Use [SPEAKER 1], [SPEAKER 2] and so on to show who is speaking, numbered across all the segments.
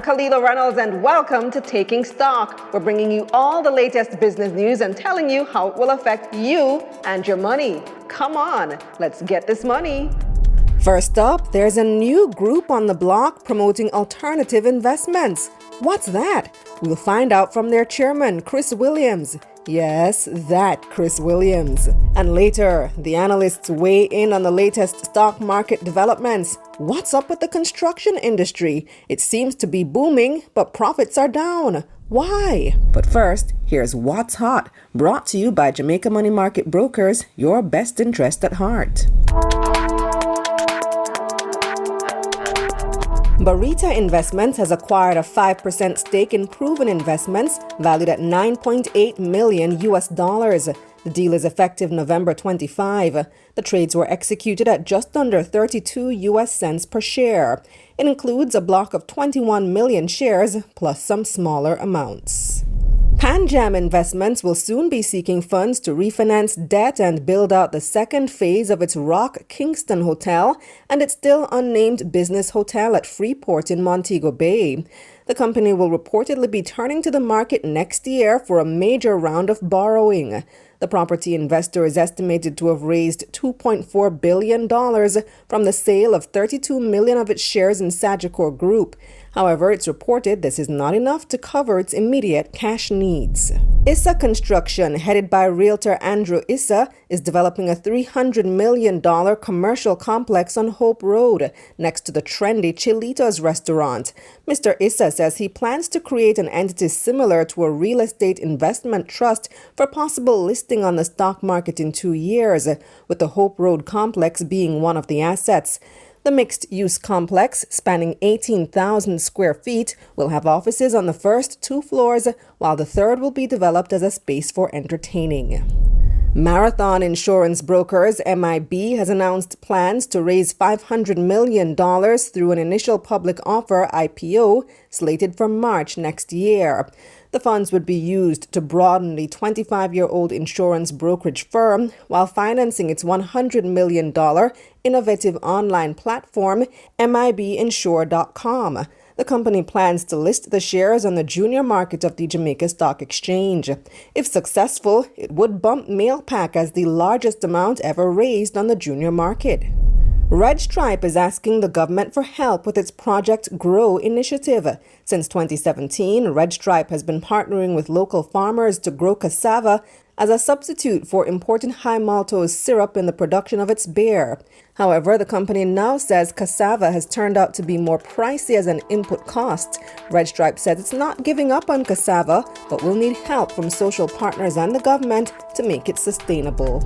[SPEAKER 1] Khalila Reynolds, and welcome to Taking Stock. We're bringing you all the latest business news and telling you how it will affect you and your money. Come on, let's get this money. First up, there's a new group on the block promoting alternative investments. What's that? We'll find out from their chairman, Chris Williams. Yes, that Chris Williams. And later, the analysts weigh in on the latest stock market developments. What's up with the construction industry? It seems to be booming, but profits are down. Why? But first, here's What's Hot, brought to you by Jamaica Money Market Brokers, your best interest at heart. Barita Investments has acquired a 5% stake in Proven Investments, valued at $9.8 million. The deal is effective November 25. The trades were executed at just under 32 US cents per share. It includes a block of 21 million shares, plus some smaller amounts. Panjam Investments will soon be seeking funds to refinance debt and build out the second phase of its Rock Kingston Hotel and its still unnamed business hotel at Freeport in Montego Bay. The company will reportedly be turning to the market next year for a major round of borrowing. The property investor is estimated to have raised $2.4 billion from the sale of 32 million of its shares in Sagicor Group. However, it's reported this is not enough to cover its immediate cash needs. Issa Construction, headed by realtor Andrew Issa, is developing a $300 million commercial complex on Hope Road, next to the trendy Chilitos restaurant. Mr. Issa says he plans to create an entity similar to a real estate investment trust for possible listing on the stock market in 2 years, with the Hope Road complex being one of the assets. The mixed-use complex, spanning 18,000 square feet, will have offices on the first 2 floors, while the third will be developed as a space for entertaining. Marathon Insurance Brokers, MIB, has announced plans to raise $500 million through an initial public offer IPO slated for March next year. The funds would be used to broaden the 25-year-old insurance brokerage firm while financing its $100 million innovative online platform, MIBinsure.com. The company plans to list the shares on the junior market of the Jamaica Stock Exchange. If successful, it would bump Mailpac as the largest amount ever raised on the junior market. Red Stripe is asking the government for help with its Project Grow initiative. Since 2017, Red Stripe has been partnering with local farmers to grow cassava as a substitute for imported high maltose syrup in the production of its beer. However, the company now says cassava has turned out to be more pricey as an input cost. Red Stripe says it's not giving up on cassava, but will need help from social partners and the government to make it sustainable.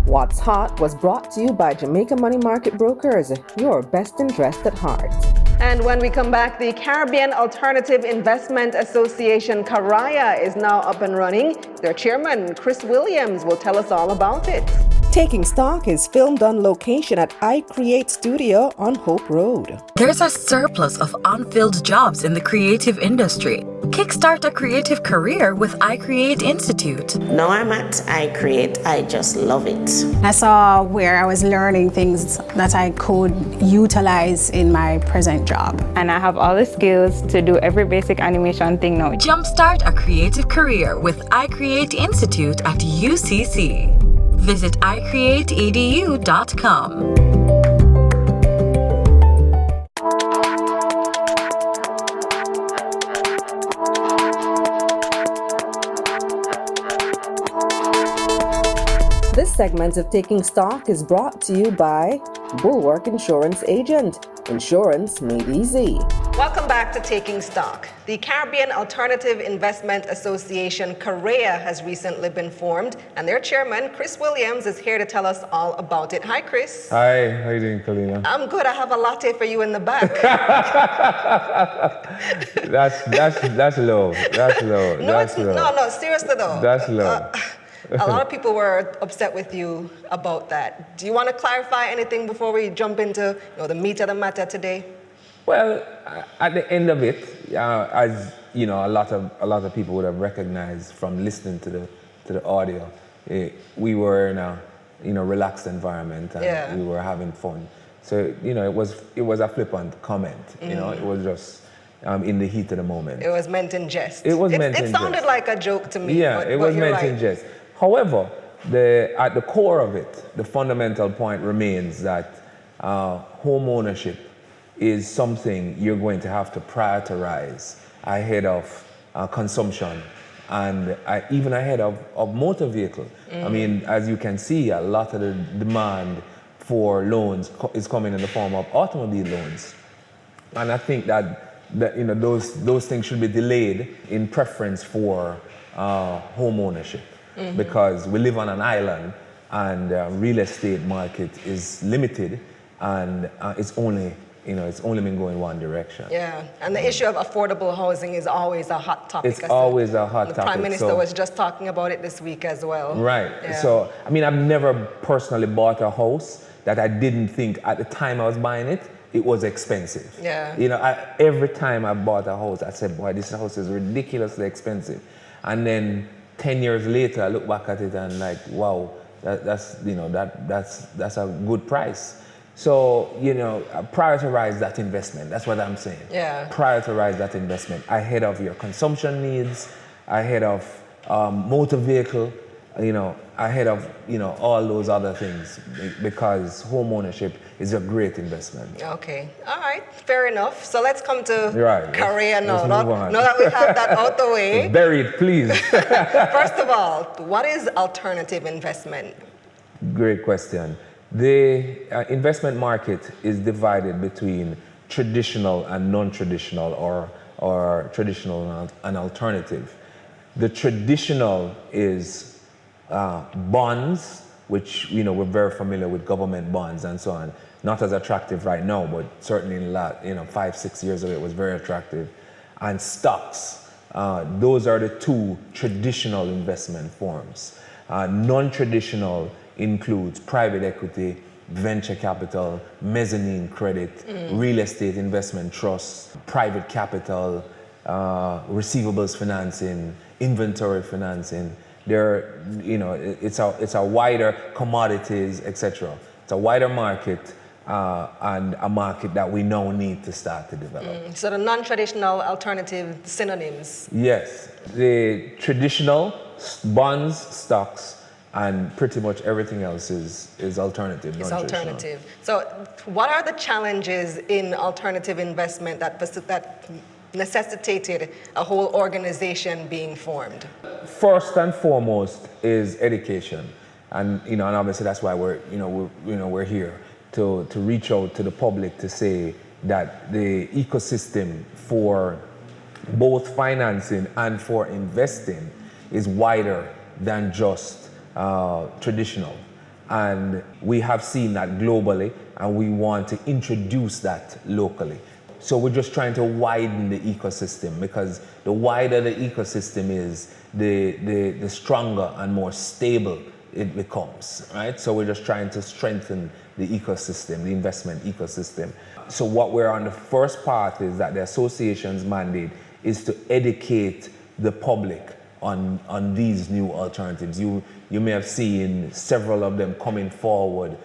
[SPEAKER 1] What's Hot was brought to you by Jamaica Money Market Brokers, your best interest at heart. And when we come back, the Caribbean Alternative Investment Association, CARIA, is now up and running. Their chairman, Chris Williams, will tell us all about it. Taking Stock is filmed on location at I Create Studio on Hope Road.
[SPEAKER 2] There's a surplus of unfilled jobs in the creative industry. Kickstart a creative career with I Create Institute.
[SPEAKER 3] Now I'm at I Create. I just love it.
[SPEAKER 4] I saw where I was learning things that I could utilize in my present job.
[SPEAKER 5] And I have all the skills to do every basic animation thing now.
[SPEAKER 2] Jumpstart a creative career with I Create Institute at UCC. Visit icreateedu.com.
[SPEAKER 1] This segment of Taking Stock is brought to you by Bulwark Insurance Agent. Insurance made easy. Welcome back to Taking Stock. The Caribbean Alternative Investment Association, CARIA, has recently been formed, and their chairman, Chris Williams, is here to tell us all about it. Hi, Chris.
[SPEAKER 6] Hi, how you doing, Kalina?
[SPEAKER 1] I'm good. I have a latte for you in the back.
[SPEAKER 6] That's low. That's low.
[SPEAKER 1] No, seriously though.
[SPEAKER 6] That's low.
[SPEAKER 1] A lot of people were upset with you about that. Do you want to clarify anything before we jump into the meat of the matter today?
[SPEAKER 6] Well, at the end of it, as you know, a lot of people would have recognized from listening to the audio. We were in a relaxed environment and we were having fun. So it was a flippant comment. It was just in the heat of the moment.
[SPEAKER 1] It was meant in jest.
[SPEAKER 6] It was meant in
[SPEAKER 1] jest. It sounded like a joke to me.
[SPEAKER 6] Yeah, it was
[SPEAKER 1] you're
[SPEAKER 6] meant
[SPEAKER 1] right.
[SPEAKER 6] in jest. However, at the core of it, the fundamental point remains that home ownership is something you're going to have to prioritize ahead of consumption and even ahead of motor vehicle. I mean, as you can see, a lot of the demand for loans is coming in the form of automobile loans. And I think that you know, those things should be delayed in preference for home ownership, because we live on an island and real estate market is limited, and it's only been going one direction.
[SPEAKER 1] Yeah, and the issue of affordable housing is always a hot topic.
[SPEAKER 6] It's always a hot topic.
[SPEAKER 1] The Prime Minister was just talking about it this week as well.
[SPEAKER 6] Right.
[SPEAKER 1] Yeah.
[SPEAKER 6] So, I mean, I've never personally bought a house that I didn't think at the time I was buying it, it was expensive.
[SPEAKER 1] Yeah.
[SPEAKER 6] You know, every time I bought a house, I said, boy, this house is ridiculously expensive. And then 10 years later, I look back at it and like, wow, that's a good price. So, you know, prioritize that investment. That's what I'm saying.
[SPEAKER 1] Yeah.
[SPEAKER 6] Prioritize that investment ahead of your consumption needs, ahead of motor vehicle, you know, ahead of, you know, all those other things, because home ownership is a great investment.
[SPEAKER 1] Okay. All right. Fair enough. So let's come to career now.
[SPEAKER 6] Let's move on.
[SPEAKER 1] Now that we have that out the way.
[SPEAKER 6] Bury it, please.
[SPEAKER 1] First of all, what is alternative investment?
[SPEAKER 6] Great question. The investment market is divided between traditional and non-traditional, or traditional and alternative. The traditional is bonds, which, you know, we're very familiar with government bonds and so on. Not as attractive right now, but certainly in 5-6 years ago, it was very attractive. And stocks. Those are the two traditional investment forms. Non-traditional includes private equity, venture capital, mezzanine credit, real estate investment trusts, private capital, receivables financing, inventory financing. There, you know, it's a wider commodities, etc. It's a wider market, and a market that we now need to start to develop.
[SPEAKER 1] So the non-traditional alternative synonyms.
[SPEAKER 6] Yes, the traditional bonds, stocks, and pretty much everything else is alternative.
[SPEAKER 1] It's alternative. So what are the challenges in alternative investment that necessitated a whole organization being formed?
[SPEAKER 6] First and foremost is education, and you know, and obviously that's why we're here to reach out to the public to say that the ecosystem for both financing and for investing is wider than just traditional, and we have seen that globally, and we want to introduce that locally. So we're just trying to widen the ecosystem, because the wider the ecosystem is, the stronger and more stable it becomes, right? So we're just trying to strengthen the ecosystem, the investment ecosystem. So what we're on the first part is that the association's mandate is to educate the public on these new alternatives. You may have seen several of them coming forward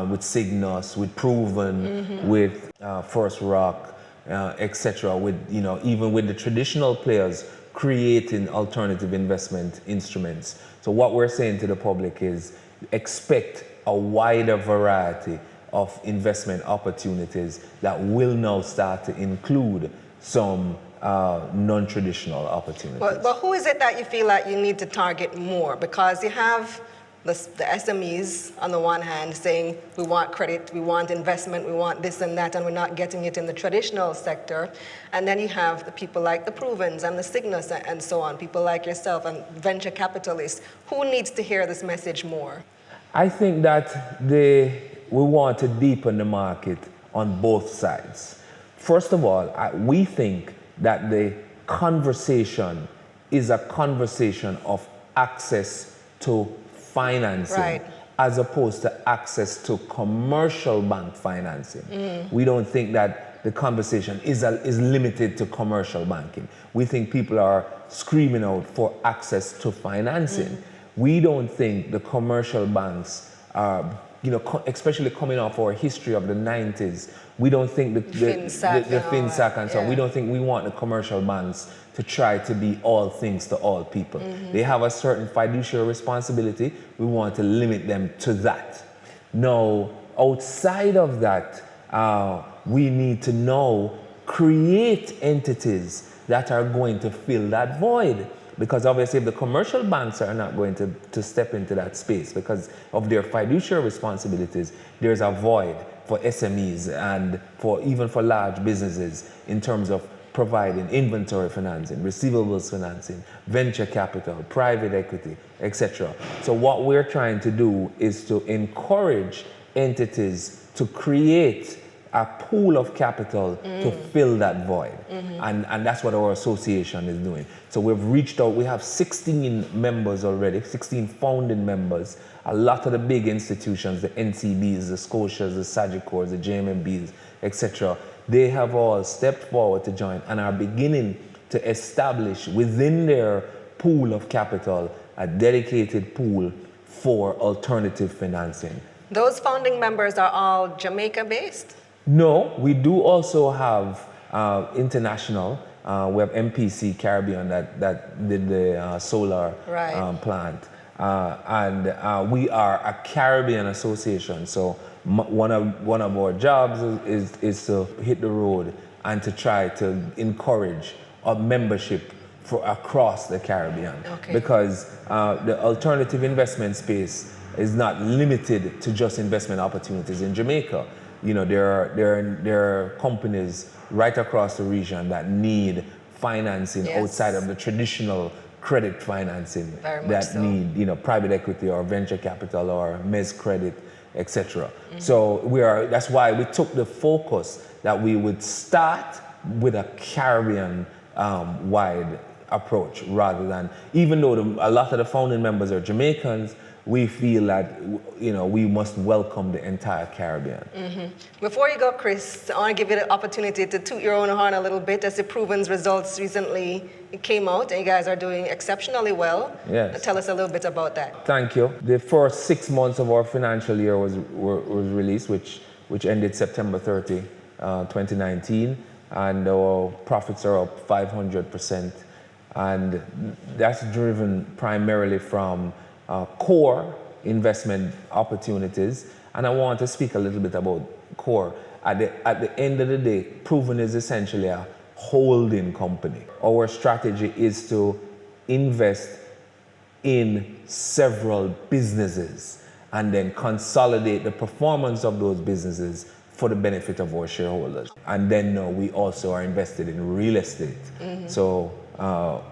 [SPEAKER 6] with Cygnus, with Proven, with First Rock, etc. With, you know, even with the traditional players creating alternative investment instruments. So what we're saying to the public is expect a wider variety of investment opportunities that will now start to include some non-traditional opportunities.
[SPEAKER 1] But who is it that you feel like you need to target more? Because you have the SMEs on the one hand saying we want credit, we want investment, we want this and that, and we're not getting it in the traditional sector. And then you have the people like the Provens and the Cygnus and so on, people like yourself and venture capitalists. Who needs to hear this message more?
[SPEAKER 6] I think that we want to deepen the market on both sides. First of all, we think that the conversation is a conversation of access to financing, as opposed to access to commercial bank financing. We don't think that the conversation is limited to commercial banking. We think people are screaming out for access to financing. We don't think the commercial banks are especially coming off our history of the 90s, we don't think the FinSAC and so on, we don't think we want the commercial banks to try to be all things to all people. They have a certain fiduciary responsibility. We want to limit them to that. Now, outside of that, we need to now create entities that are going to fill that void. Because obviously if the commercial banks are not going to step into that space because of their fiduciary responsibilities, there's a void for SMEs and even for large businesses in terms of providing inventory financing, receivables financing, venture capital, private equity, etc. So what we're trying to do is to encourage entities to create a pool of capital to fill that void. And that's what our association is doing. So we've reached out, we have 16 members already, 16 founding members. A lot of the big institutions, the NCBs, the Scotias, the Sagicors, the JMMBs, etc., they have all stepped forward to join and are beginning to establish within their pool of capital a dedicated pool for alternative financing.
[SPEAKER 1] Those founding members are all Jamaica-based?
[SPEAKER 6] No, we do also have international. We have MPC Caribbean that did the solar plant. And we are a Caribbean association. So one of our jobs is to hit the road and to try to encourage a membership for across the Caribbean. Because the alternative investment space is not limited to just investment opportunities in Jamaica. There are companies right across the region that need financing outside of the traditional credit financing need, private equity or venture capital or mezz credit, etc. So that's why we took the focus that we would start with a Caribbean wide approach rather than, even though a lot of the founding members are Jamaicans, we feel that we must welcome the entire Caribbean.
[SPEAKER 1] Before you go, Chris, I want to give you the opportunity to toot your own horn a little bit as the Proven's results recently came out and you guys are doing exceptionally well.
[SPEAKER 6] Yes.
[SPEAKER 1] Tell us a little bit about that.
[SPEAKER 6] Thank you. The first 6 months of our financial year was released, which ended September 30, 2019, and our profits are up 500%, and that's driven primarily from core investment opportunities. And I want to speak a little bit about core. At the end of the day, Proven is essentially a holding company. Our strategy is to invest in several businesses and then consolidate the performance of those businesses for the benefit of our shareholders. And then we also are invested in real estate. So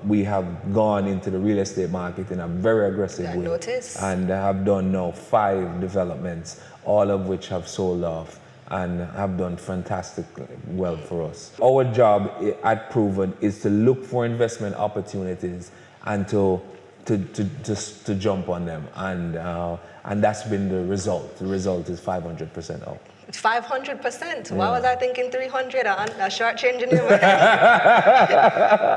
[SPEAKER 6] we have gone into the real estate market in a very aggressive way. And have done now 5 developments, all of which have sold off and have done fantastic well for us. Our job at Proven is to look for investment opportunities and to jump on them. And that's been the result. The result is 500% up.
[SPEAKER 1] 500%. Why was I thinking 300? A short change in your mind.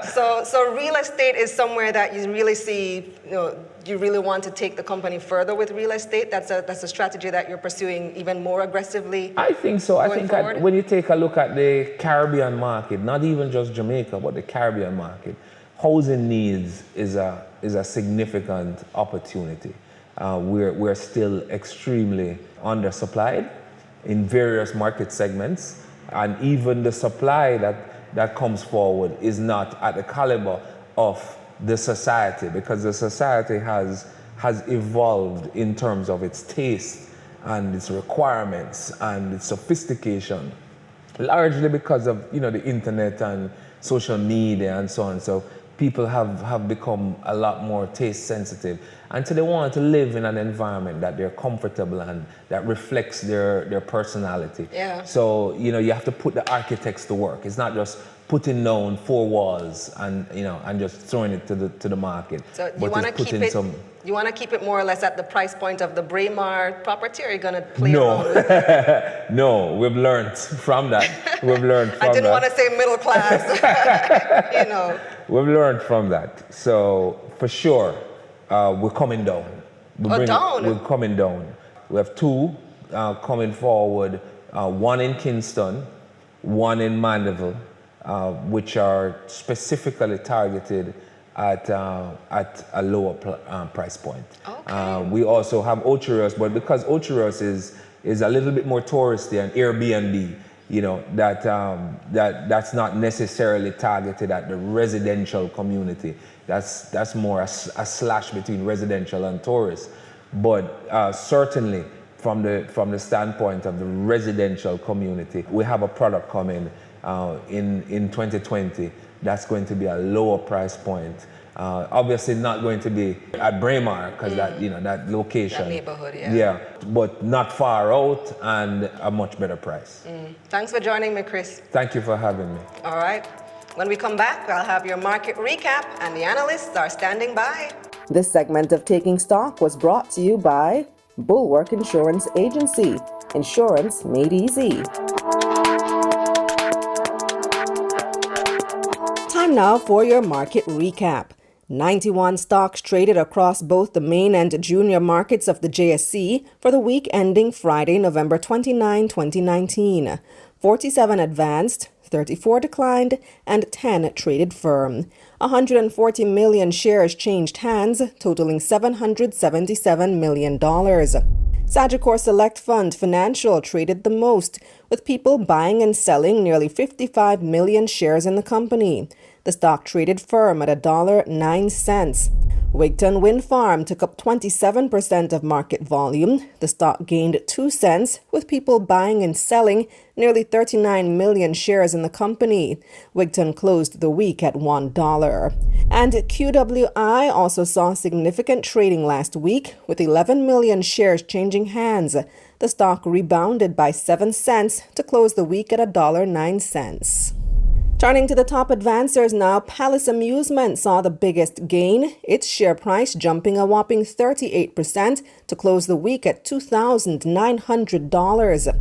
[SPEAKER 1] So real estate is somewhere that you really see, you really want to take the company further with real estate. That's a strategy that you're pursuing even more aggressively.
[SPEAKER 6] I think so. I think when you take a look at the Caribbean market, not even just Jamaica, but the Caribbean market, housing needs is a significant opportunity. We're still extremely undersupplied in various market segments, and even the supply that comes forward is not at the caliber of the society, because the society has evolved in terms of its taste and its requirements and its sophistication, largely because of the internet and social media and so on. So people have become a lot more taste sensitive, and so they want to live in an environment that they're comfortable and that reflects their personality. So you have to put the architects to work. It's not just putting down 4 walls and and just throwing it to the market.
[SPEAKER 1] So you want to keep it. You want to keep it more or less at the price point of the Braemar property, or are you going to play around with it?
[SPEAKER 6] No, we've learned from that. We've learned from that.
[SPEAKER 1] I didn't want to say middle class.
[SPEAKER 6] We've learned from that. So for sure, we're coming down. We're coming down. We have two coming forward, one in Kingston, one in Mandeville, which are specifically targeted at a lower price point.
[SPEAKER 1] Okay.
[SPEAKER 6] We also have Ochiros, but because Ochiros is a little bit more touristy and Airbnb, you know, that's not necessarily targeted at the residential community. That's more a slash between residential and tourist. But certainly from the standpoint of the residential community, we have a product coming in 2020 that's going to be a lower price point. Obviously not going to be at Braemar because that, you know, that location.
[SPEAKER 1] That neighborhood, yeah.
[SPEAKER 6] Yeah, but not far out and a much better price.
[SPEAKER 1] Thanks for joining me, Chris.
[SPEAKER 6] Thank you for having me.
[SPEAKER 1] All right. When we come back, I'll have your market recap, and the analysts are standing by. This segment of Taking Stock was brought to you by Bulwark Insurance Agency. Insurance made easy. Time now for your market recap. 91 stocks traded across both the main and junior markets of the JSE for the week ending Friday, November 29, 2019. 47 advanced, 34 declined, and 10 traded firm. 140 million shares changed hands, totaling $777 million. Sagicor Select Fund Financial traded the most, with people buying and selling nearly 55 million shares in the company. The stock traded firm at $1.09. Wigton Wind Farm took up 27% of market volume. The stock gained 2 cents, with people buying and selling nearly 39 million shares in the company. Wigton closed the week at $1. And QWI also saw significant trading last week, with 11 million shares changing hands. The stock rebounded by 7 cents to close the week at $1.09. Turning to the top advancers now, Palace Amusement saw the biggest gain, its share price jumping a whopping 38% to close the week at $2,900.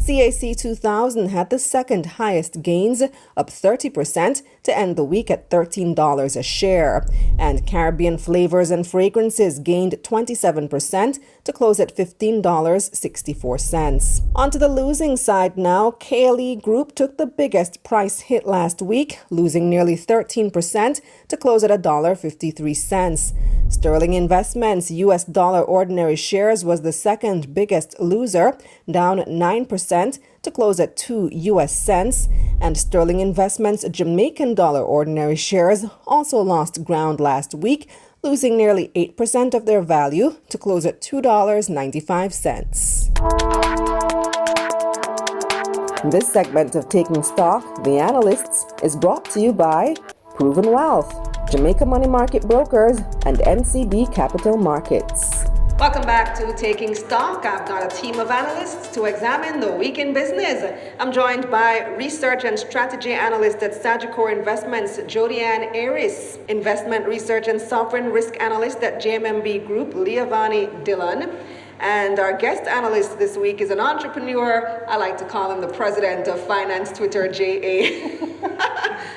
[SPEAKER 1] CAC 2000 had the second highest gains, up 30% to end the week at $13 a share. And Caribbean Flavors and Fragrances gained 27% to close at $15.64. On to the losing side now, KLE Group took the biggest price hit last week, losing nearly 13% to close at $1.53. Sterling Investments US dollar ordinary shares was the second biggest loser, down 9% to close at 2 US cents, and Sterling Investments Jamaican dollar ordinary shares also lost ground last week, losing nearly 8% of their value to close at $2.95. This segment of Taking Stock, The Analysts, is brought to you by Proven Wealth, Jamaica Money Market Brokers, and NCB Capital Markets. Welcome back to Taking Stock. I've got a team of analysts to examine the week in business. I'm joined by research and strategy analyst at Sagicor Investments, Jodianne Aris, investment research and sovereign risk analyst at JMMB Group, Leavani Dillon. And our guest analyst this week is an entrepreneur. I like to call him the president of finance Twitter, JA.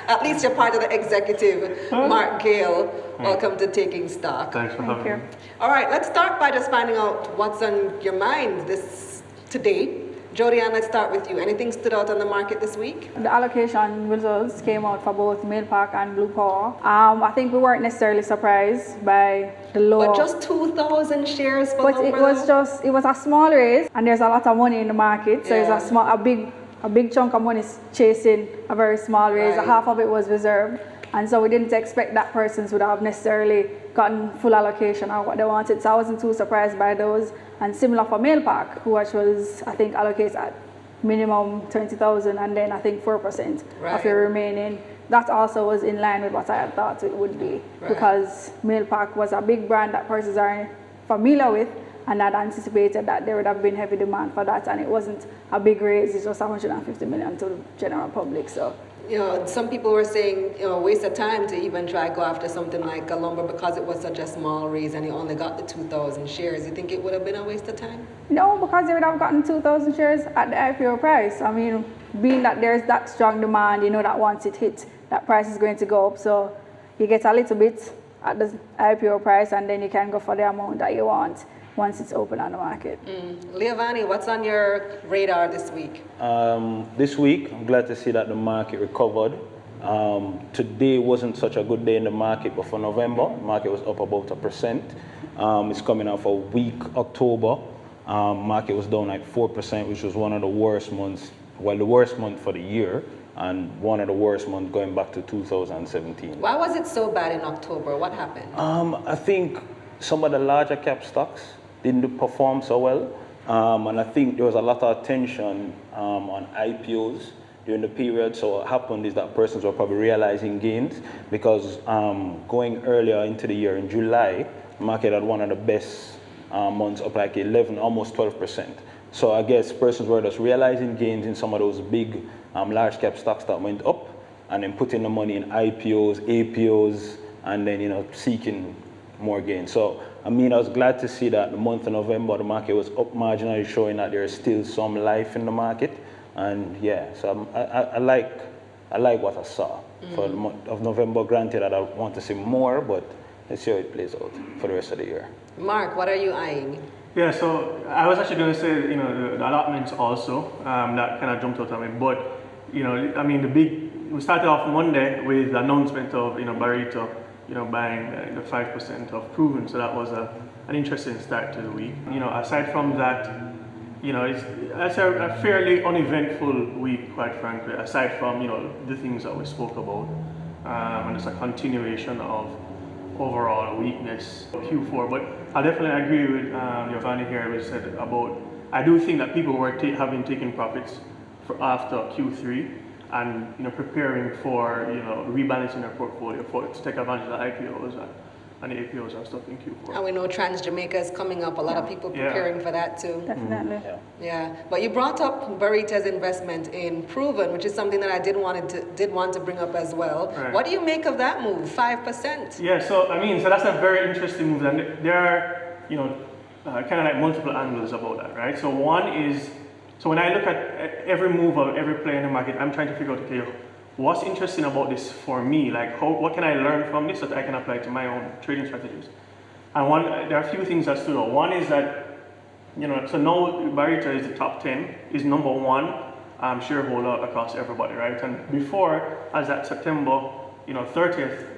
[SPEAKER 1] At least you're part of the executive, Mark Gale. Welcome to Taking Stock.
[SPEAKER 7] Thanks for having me.
[SPEAKER 1] All right, let's start by just finding out what's on your mind today. Jodianne, let's start with you. Anything stood out on the market this week?
[SPEAKER 5] The allocation results came out for both Mailpac and Blue Power. I think we weren't necessarily surprised by the low.
[SPEAKER 1] But just 2,000 shares for
[SPEAKER 5] But it was a small raise, and there's a lot of money in the market, so
[SPEAKER 1] Yeah.
[SPEAKER 5] it's a big chunk of money chasing a very small raise.
[SPEAKER 1] Right.
[SPEAKER 5] Half of it was reserved, and so we didn't expect that persons would have necessarily gotten full allocation or what they wanted. So I wasn't too surprised by those. And similar for Mailpac, which was, I think, allocated at minimum 20,000 and then I think 4% of your remaining. That also was in line with what I had thought it would be, because Mailpac was a big brand that persons are familiar with, and I'd anticipated that there would have been heavy demand for that, and it wasn't a big raise, it's just 150 million to the general public. So,
[SPEAKER 1] you know, some people were saying, you know, waste of time to even try to go after something like a lumber because it was such a small raise and you only got the 2,000 shares. You think it would have been a waste of time?
[SPEAKER 5] No, because they would have gotten 2,000 shares at the IPO price. I mean, being that there's that strong demand, you know that once it hits, that price is going to go up. So you get a little bit at the IPO price, and then you can go for the amount that you want once it's open on the market.
[SPEAKER 7] Leovani, what's on your radar this week?
[SPEAKER 8] This week, I'm glad to see that the market recovered. Today wasn't such a good day in the market, but for November, the market was up about 1%. It's coming off a weak October. Market was down like 4%, which was one of the worst months, well, the worst month for the year, and one of the worst months going back to 2017.
[SPEAKER 7] Why was it so bad in October? What happened?
[SPEAKER 8] I think some of the larger cap stocks didn't perform so well, and I think there was a lot of attention on IPOs during the period. So what happened is that persons were probably realizing gains because going earlier into the year in July, the market had one of the best months, up like 11, almost 12%. So I guess persons were just realizing gains in some of those big large cap stocks that went up, and then putting the money in IPOs, APOs, and then seeking more gains. So I mean, I was glad to see that the month of November the market was up marginally, showing that there is still some life in the market. And yeah, so I like what I saw for the month of November. Granted, I don't want to see more, but let's see how it plays out for the rest of the year.
[SPEAKER 7] Mark, what are you eyeing?
[SPEAKER 9] Yeah, so I was actually going to say, the allotments also, that kind of jumped out at me. But, I mean, we started off Monday with the announcement of, Barita, buying the 5% of Proven. So that was an interesting start to the week. Aside from that, it's a fairly uneventful week, quite frankly, aside from, the things that we spoke about. And it's a continuation of overall weakness Q4. But I definitely agree with Giovanni here, which said about, I do think that people were have been taking profits after Q3 and preparing for rebalancing their portfolio to take advantage of the IPOs and the APOs and stuff in Q4.
[SPEAKER 7] And we know Trans Jamaica is coming up. A lot of people preparing for that too.
[SPEAKER 5] Definitely.
[SPEAKER 7] Yeah. But you brought up Barita's investment in Proven, which is something that I did want to bring up as well.
[SPEAKER 9] Right.
[SPEAKER 7] What do you make of that move? 5%.
[SPEAKER 9] Yeah. So so that's a very interesting move, and there are kind of like multiple angles about that, right? So one is, so when I look at every move of every player in the market, I'm trying to figure out, okay, what's interesting about this for me? Like, what can I learn from this that I can apply to my own trading strategies? And there are a few things that stood out. One is that, so now Barita is the top 10, is number one shareholder across everybody, right? And before, as at September, 30th,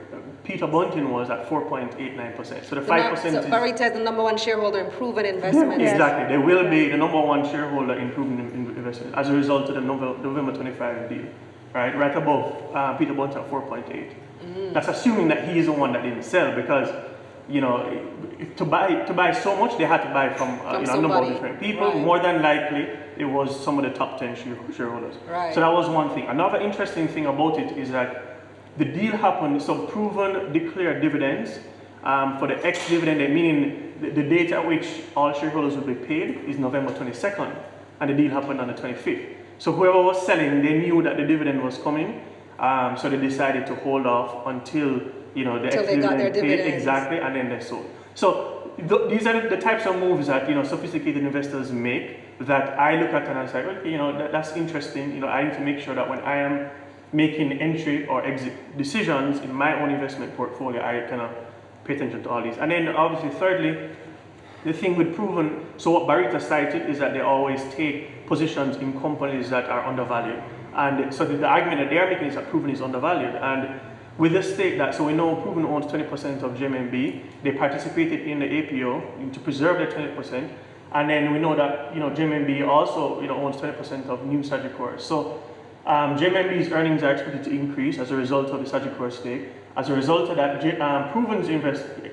[SPEAKER 9] Peter Bunting was at 4.89%. So the 5%
[SPEAKER 7] So Barita is the number one shareholder in Proven Investments.
[SPEAKER 9] Exactly. They will be the number one shareholder in Proven Investments as a result of the November 25 deal. Right above Peter Bunting at 4.8. That's assuming that he is the one that didn't sell, because to buy so much they had to buy from a number of different people. Right. More than likely it was some of the top 10 shareholders. Right. So that was one thing. Another interesting thing about it is that the deal happened. So Proven declared dividends for the ex-dividend, meaning the date at which all shareholders will be paid is November 22nd, and the deal happened on the 25th. So whoever was selling, they knew that the dividend was coming, so they decided to hold off until
[SPEAKER 7] they got their dividends.
[SPEAKER 9] Exactly, and then they sold. So these are the types of moves that sophisticated investors make that I look at and I say, okay, that's interesting. I need to make sure that when I am making entry or exit decisions in my own investment portfolio, I kind of pay attention to all these. And then obviously, thirdly, the thing with Proven, so what Barita cited is that they always take positions in companies that are undervalued. And so the argument that they are making is that Proven is undervalued. And with the stake that, so we know Proven owns 20% of GMB, they participated in the APO to preserve their 20%. And then we know that GMB also owns 20% of New Sagicor. So GMB's earnings are expected to increase as a result of the Sagicor stake. As a result of that, Proven's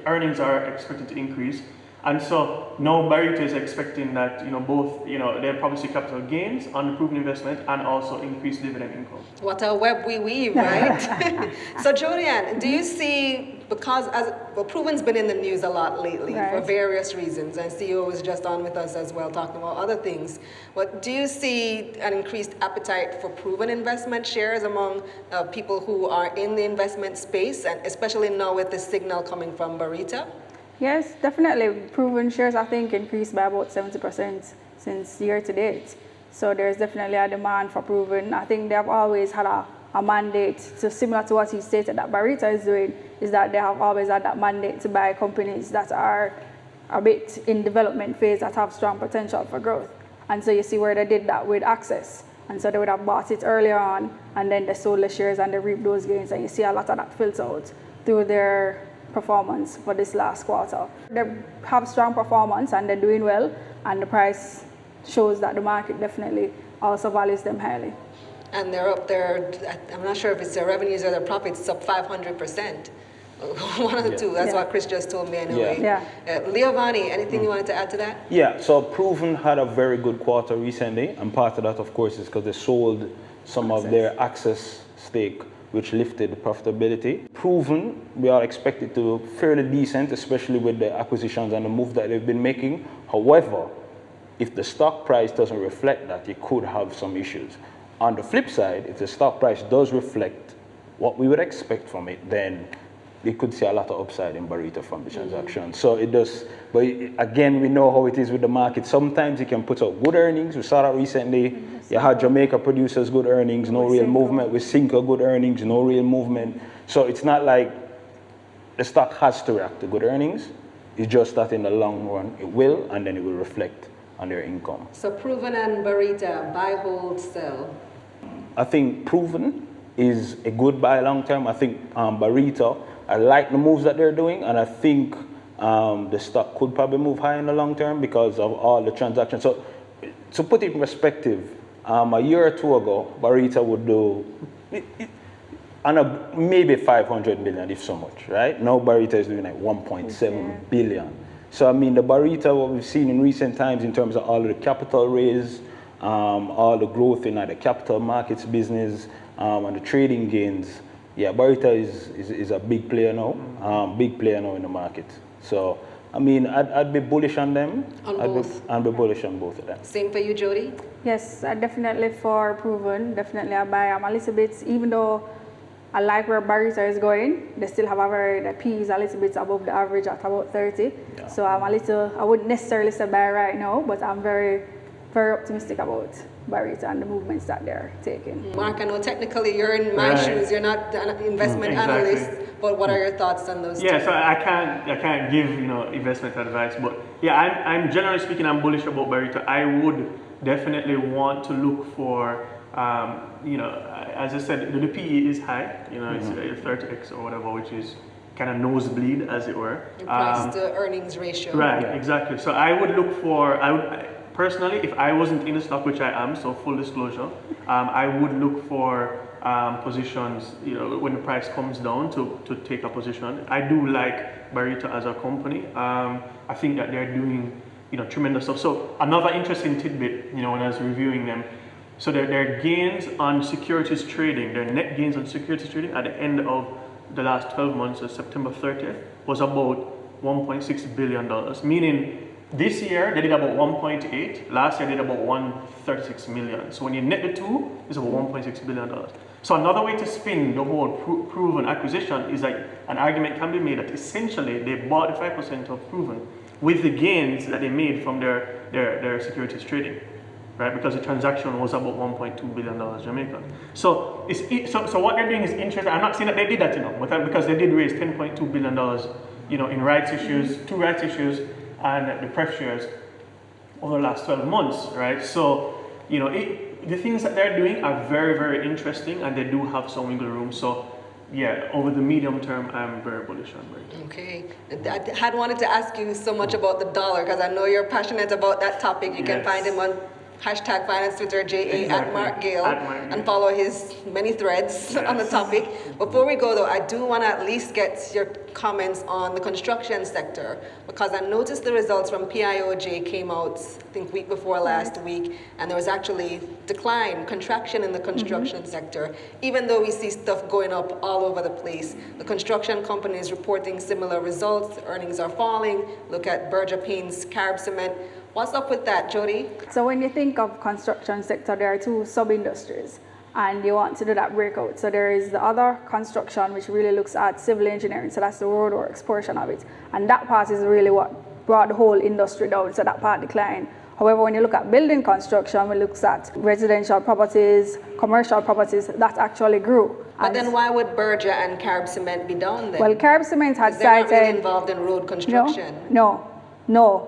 [SPEAKER 9] earnings are expected to increase. And so now Barita is expecting that both they'll probably see capital gains on the Proven investment and also increased dividend income.
[SPEAKER 7] What a web we weave, right? So Jodianne, do you see, because Proven's been in the news a lot lately for various reasons, and CEO was just on with us as well talking about other things. But do you see an increased appetite for Proven investment shares among people who are in the investment space, and especially now with the signal coming from Barita?
[SPEAKER 5] Yes, definitely. Proven shares, I think, increased by about 70% since year to date. So there's definitely a demand for Proven. I think they have always had a a mandate, so similar to what he stated that Barita is doing, is that they have always had that mandate to buy companies that are a bit in development phase that have strong potential for growth. And so you see where they did that with Access. And so they would have bought it earlier on, and then they sold the shares and they reaped those gains. And you see a lot of that filter out through their performance for this last quarter. They have strong performance and they're doing well, and the price shows that the market definitely also values them highly.
[SPEAKER 7] And they're up there, I'm not sure if it's their revenues or their profits, it's up 500%. One of the two, that's what Chris just told me anyway. Leovani, anything you wanted to add to that?
[SPEAKER 8] Yeah, so Proven had a very good quarter recently, and part of that, of course, is because they sold some of their Access stake, which lifted the profitability. Proven, we are expected to fairly decent, especially with the acquisitions and the move that they've been making. However, if the stock price doesn't reflect that, you could have some issues. On the flip side, if the stock price does reflect what we would expect from it, then we could see a lot of upside in Barita from the transaction. So it does, but again, we know how it is with the market. Sometimes you can put out good earnings. We saw that recently. You had Jamaica producers good earnings, no real movement. With Cinco good earnings, no real movement. So it's not like the stock has to react to good earnings. It's just that in the long run it will, and then it will reflect on their income.
[SPEAKER 7] So Proven and Barita, buy, hold, sell.
[SPEAKER 8] I think Proven is a good buy long term. I think Barita, I like the moves that they're doing, and I think the stock could probably move high in the long term because of all the transactions. So to put it in perspective, a year or two ago, Barita would do maybe 500 million, if so much, right? Now Barita is doing like 1.7 billion. So I mean, the Barita, what we've seen in recent times in terms of all of the capital raise, all the growth in the capital markets business, and the trading gains, yeah, Barita is a big player now, big player now in the market. So, I mean, I'd be bullish on them. I'd be bullish on both of them.
[SPEAKER 7] Same for you, Jody?
[SPEAKER 5] Yes, definitely for Proven. Definitely I buy a little bit, even though I like where Barita is going, they still have the P is a little bit above the average at about 30. Yeah. So I wouldn't necessarily say buy right now, but I'm very, very optimistic about Barita and the movements that they're taking.
[SPEAKER 7] Mark, I know technically you're in my shoes. You're not an investment analyst, but what are your thoughts on those?
[SPEAKER 9] Yeah, so I can't give investment advice, but yeah, I'm generally speaking, I'm bullish about Barita. I would definitely want to look for as I said, the PE is high. It's 30x or whatever, which is kind of nosebleed, as it were.
[SPEAKER 7] Price to earnings ratio.
[SPEAKER 9] Right, exactly. So I would look for, personally, if I wasn't in the stock, which I am, so full disclosure, I would look for positions, when the price comes down to take a position. I do like Barita as a company. I think that they're doing, tremendous stuff. So another interesting tidbit, when I was reviewing them, so their gains on securities trading, their net gains on securities trading at the end of the last 12 months, so September 30th, was about $1.6 billion, meaning this year they did about 1.8, last year they did about 136 million. So when you net the two, it's about $1.6 billion. So another way to spin the whole Proven acquisition is like an argument can be made that essentially they bought the 5% of Proven with the gains that they made from their securities trading. Right, because the transaction was about $1.2 billion Jamaican. So what they're doing is interesting. I'm not saying that they did that, but because they did raise $10.2 billion, in rights issues, 2 rights issues, and the pref shares over the last 12 months, right? So, the things that they're doing are very, very interesting, and they do have some wiggle room. So, yeah, over the medium term, I'm very bullish on Barita.
[SPEAKER 7] Okay. I had wanted to ask you so much about the dollar, because I know you're passionate about that topic. You can find him on #Finance Twitter, at Mark Gale, and follow his many threads on the topic. Before we go though, I do want to at least get your comments on the construction sector, because I noticed the results from PIOJ came out, I think week before last week, and there was actually contraction in the construction sector. Even though we see stuff going up all over the place, the construction companies reporting similar results, earnings are falling. Look at Berger Paints, Carib Cement. What's up with that, Jody?
[SPEAKER 5] So when you think of construction sector, there are 2 sub-industries, and you want to do that breakout. So there is the other construction, which really looks at civil engineering. So that's the roadworks portion of it. And that part is really what brought the whole industry down. So that part declined However, when you look at building construction, when it looks at residential properties, commercial properties, that actually grew.
[SPEAKER 7] But then why would Berger and Carib Cement be down then?
[SPEAKER 5] Well, Carib Cement had
[SPEAKER 7] they're
[SPEAKER 5] cited...
[SPEAKER 7] not really involved in road construction.
[SPEAKER 5] No.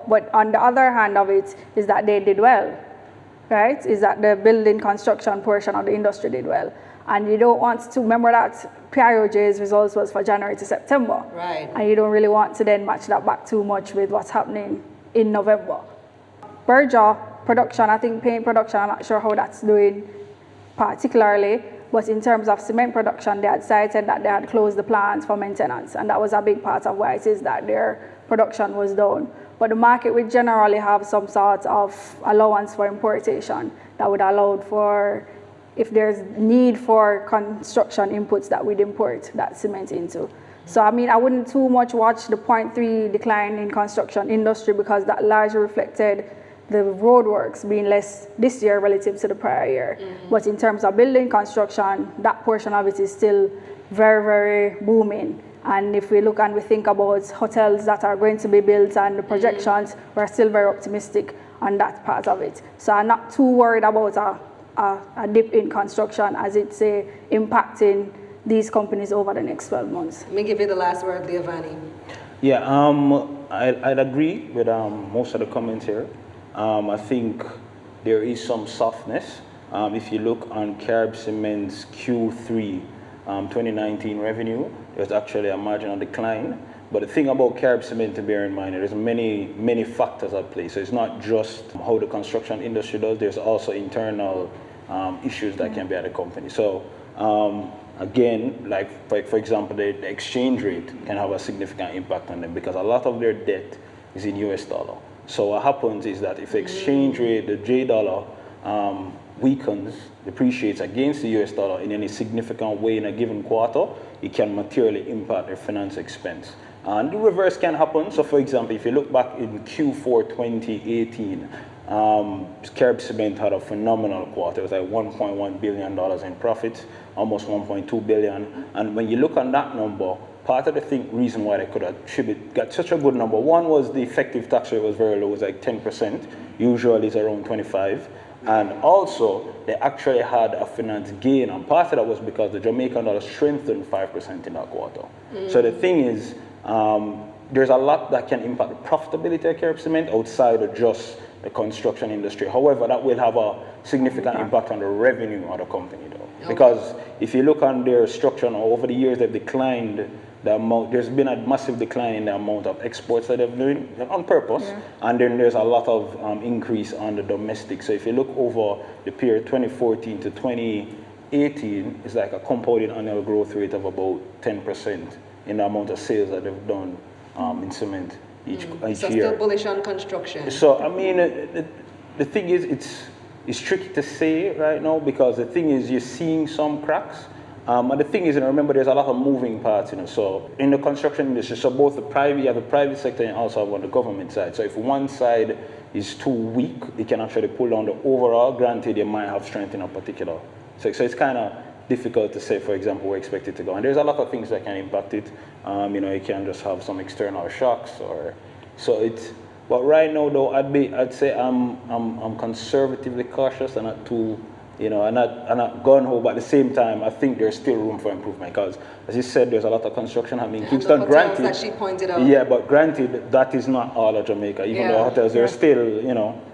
[SPEAKER 5] But on the other hand of it is that they did well, right? Is that the building construction portion of the industry did well. And you don't want to remember that PIOJ's results was for January to September.
[SPEAKER 7] Right.
[SPEAKER 5] And you don't really want to then match that back too much with what's happening in November. Berger production, I think paint production, I'm not sure how that's doing particularly, but in terms of cement production, they had cited that they had closed the plants for maintenance, and that was a big part of why it is that their production was down. But the market would generally have some sort of allowance for importation that would allow for, if there's need for construction inputs that we'd import that cement into. So I mean, I wouldn't too much watch the 0.3 decline in construction industry because that largely reflected the roadworks being less this year relative to the prior year. But in terms of building construction, that portion of it is still very, very booming. And if we look and we think about hotels that are going to be built and the projections, we're still very optimistic on that part of it. So I'm not too worried about a dip in construction as it's impacting these companies over the next 12 months.
[SPEAKER 7] Let me give you the last word, Leovani.
[SPEAKER 8] Yeah, I'd agree with most of the comments here. I think there is some softness. If you look on Carib Cement's Q3 2019 revenue, there's actually a marginal decline. But the thing about Carib Cement to bear in mind, there's many factors at play. So it's not just how the construction industry does, there's also internal issues that can be at the company. So again, like for example, the exchange rate can have a significant impact on them because a lot of their debt is in US dollar. So what happens is that if the exchange rate, the J dollar, weakens, depreciates against the US dollar in any significant way in a given quarter, it can materially impact their finance expense. And the reverse can happen. So for example, if you look back in Q4 2018, Carib Cement had a phenomenal quarter. It was like $1.1 billion in profit, almost $1.2 billion. And when you look on that number, part of the reason why they could got such a good number, one was the effective tax rate was very low, it was like 10%, usually it's around 25%. And also, they actually had a finance gain, and part of that was because the Jamaican dollar strengthened 5% in that quarter. So the thing is, there's a lot that can impact the profitability of Carib Cement outside of just the construction industry. However, that will have a significant impact on the revenue of the company though. Because if you look on their structure over the years, they've declined the amount, there's been a massive decline in the amount of exports that they've doing on purpose, and then there's a lot of increase on the domestic. So if you look over the period 2014 to 2018, it's like a compounded annual growth rate of about 10% in the amount of sales that they've done in cement each year.
[SPEAKER 7] So still bullish on construction.
[SPEAKER 8] So I mean, the thing is, it's tricky to say right now because the thing is, you're seeing some cracks. And the thing is, remember, there's a lot of moving parts, so in the construction industry, so both you have the private sector and also have on the government side. So if one side is too weak, it can actually pull down the overall. Granted, you might have strength in a particular. So it's kind of difficult to say, for example, where expect it to go. And there's a lot of things that can impact it. You can just have some external shocks but right now though, I'd say I'm conservatively cautious and not too, I'm not gun-ho, but at the same time, I think there's still room for improvement because, as you said, there's a lot of construction happening in Kingston.
[SPEAKER 7] Granted, that she pointed out.
[SPEAKER 8] Yeah, but granted, that is not all of Jamaica. Even though hotels, there's still,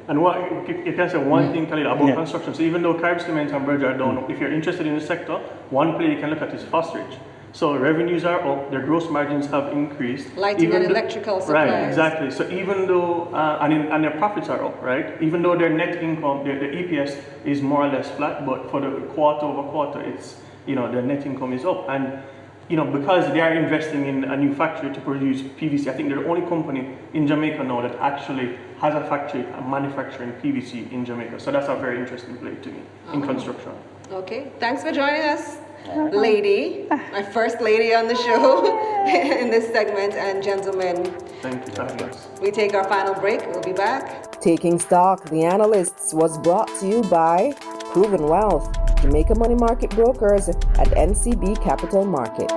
[SPEAKER 9] And what you can say one thing, Khalid, about construction. So even though Carib Cement and Berger are down, if you're interested in the sector, one play you can look at is Fosridge. So revenues are up, their gross margins have increased.
[SPEAKER 7] Lighting and electrical supplies.
[SPEAKER 9] Right, exactly. So even though, and their profits are up, right? Even though their net income, the EPS is more or less flat, but for the quarter over quarter, it's, their net income is up. And, because they are investing in a new factory to produce PVC, I think they're the only company in Jamaica now that actually has a factory manufacturing PVC in Jamaica. So that's a very interesting play to me in construction.
[SPEAKER 7] Okay, thanks for joining us. Lady, my first lady on the show in this segment, and gentlemen,
[SPEAKER 9] thank you for having us.
[SPEAKER 7] We take our final break. We'll be back.
[SPEAKER 1] Taking Stock, the Analysts, was brought to you by Proven Wealth, Jamaica Money Market Brokers at NCB Capital Market.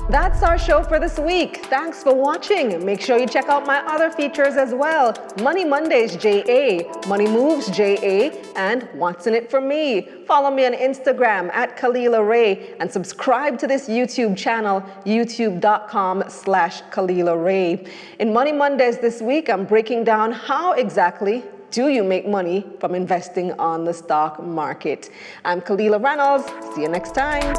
[SPEAKER 10] That's our show for this week. Thanks for watching. Make sure you check out my other features as well. Money Mondays JA, Money Moves JA, and What's in It for Me. Follow me on Instagram at Khalila Ray and subscribe to this YouTube channel, youtube.com/Khalila Ray. In Money Mondays this week, I'm breaking down how exactly do you make money from investing on the stock market. I'm Khalila Reynolds. See you next time.